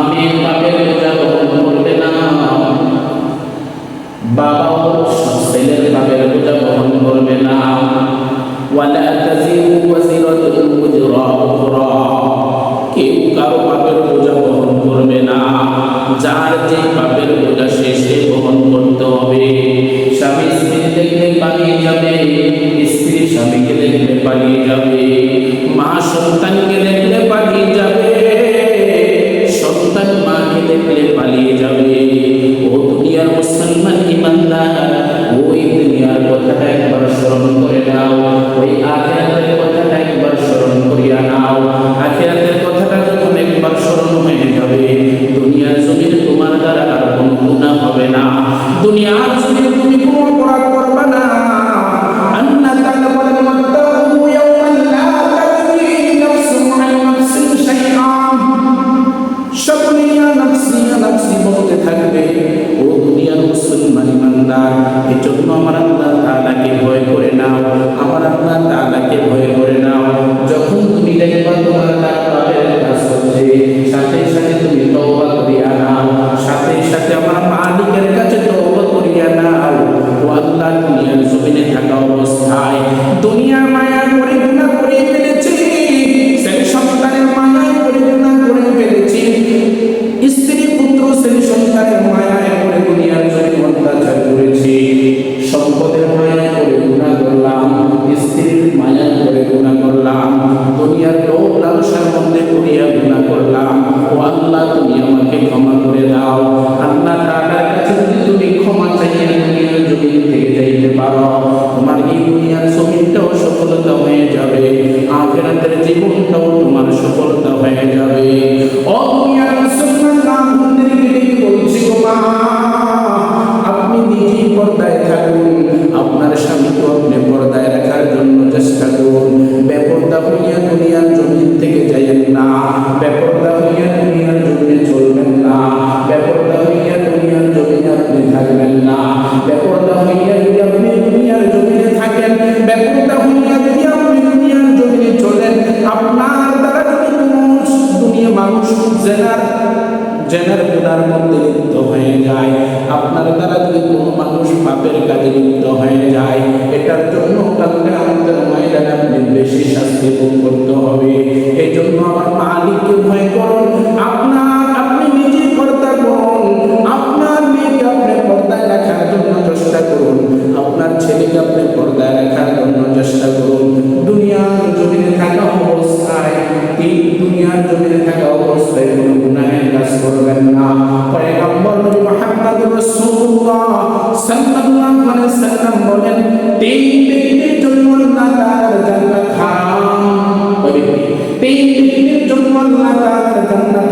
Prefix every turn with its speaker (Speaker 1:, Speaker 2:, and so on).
Speaker 1: মেয়ের বাপের বোঝা বহন করবে না, বাবাও ছেলের বাপের বোঝা বহন করবে না। ওয়ালা তাজিরু ওয়াজিরাতুন উজরা উখরা, কেউ কারো বাপের বোঝা বহন করবে না। যার যে বাপের বোঝা সে বহন করতে হবে। স্বামী স্ত্রী দেখলে পালিয়ে যাবে, স্ত্রী স্বামীকে দেখলে পালিয়ে যাবে, মা সন্তানকে দেখলে পালিয়ে যাবে, সন্তান মাকে দেখলে পালিয়ে যাবে। ও দুনিয়ার মুসলমান ইমানদার, ওই দুনিয়ার কথাটা একবার স্মরণ করে নাও, ওই আখিরাতের কথাটা একবার স্মরণ করিয়া নাও। আখিরাতের কথাটা যখন একবার স্মরণ হয়ে যাবে, দুনিয়ার জমিনে তোমার দ্বারা আর কোনো গুনাহ হবে না, দুনিয়ার জমিনে তুমি কোনো অপরাধ করবে না। আন্না তা'লামুল মুত্তাকু ইয়াওমান লা তাজরি নাফসুন আন নাফসিন শাইআন, সকলে ইয়া নাফসি বলতে থাকবে। ও দুনিয়ার মুসলমান ইমানদার, এজন্য আমার আল্লাহ তাআলাকে ভয় করে নাও, আমার আল্লাহ তাআলাকে ভয় করে নাও। যখন তুমি দেখবা তোমার বাপের কাজ হচ্ছে, সাথে সাথে তুমি তওবা করিয়া নাও, সাথে সাথে আমার মালিকের কাছে তওবা করিয়া নাও। ও আল্লাহ, দুনিয়ার জমিনে থাকা অবস্থায় দুনিয়ার মায়া করে গুনাহ করে ফেলেছি, ছেলে সন্তানের মায়া করে গুনাহ করে ফেলেছি, স্ত্রী পুত্র ছেলে সন্তানের মায়া করে দুনিয়ার জমিনে অত্যাচার করেছি, সম্পদের মায়া করে গুনাহ করলাম, স্ত্রীর মায়া করে গুনাহ করলাম, দুনিয়ার লোভ লালসার মধ্যে পড়িয়া গুনাহ করলাম। ও আল্লাহ, তুমি আমাকে ক্ষমা করে দাও। আল্লাহ তাআলার কাছে যদি তুমি ক্ষমা চাইয়া দুনিয়ার জমিন থেকে যাইতে পারো, তোমার এই দুনিয়ার জমিনটাও সফলতা হয়ে যাবে, আখিরাতের জীবনটাও তোমার সফলতা হয়ে যাবে। ও দুনিয়ার মুসলমান বান্ধবদেরকে বলছি, গো মা, আপনি নিজেই পর্দায় থাকুন, আপনার স্বামীকে আপনি পর্দায় রাখার জন্য চেষ্টা করুন। বেপর্দা হইয়া দুনিয়ার জমিন থেকে যাইয়েন না, বেপর্দা হইয়া দুনিয়ার জমিনে চলবেন না, বেপর্দা হইয়া দুনিয়ার জমিনে আপনি থাকবেন না। বেপর্দা হইয়া যদি আপনি দুনিয়ার জমিনে থাকেন, বেপর্দা হইয়া যদি আপনি দুনিয়ার জমিনে চলেন, আপনার দ্বারা যদি দুনিয়া মানুষ জেনার গুনার মধ্যে লিপ্ত হয়ে যায়, আপনার দ্বারা যদি কোনো মানুষ পাপের কাজে লিপ্ত হয়ে যায়, এটার জন্য কালকে আমাদের ময়দানে আপনি বেশি শাস্তি ভোগ করতে হবে। এই জন্য আমার মালিককে ভয় করুন, আপনি নিজে পর্দা করুন, আপনার মেয়েকে আপনি পর্দায় রাখার জন্য চেষ্টা করুন, আপনার ছেলেকে আপনি পর্দায় রাখার জন্য চেষ্টা করুন। দুনিয়ার জমিনে থাকা অবস্থায় কোনো গুনাহের কাজ করবেন না। পয়গম্বর নবী মুহাম্মদ রাসূলুল্লাহ সাল্লাল্লাহু আলাইহি ওয়াসাল্লাম বলেন, তিন ব্যক্তির জন্য আল্লাহ তাআলার জান্নাত হারাম। তিন ব্যক্তির জন্য আল্লাহ তাআলার জান্নাত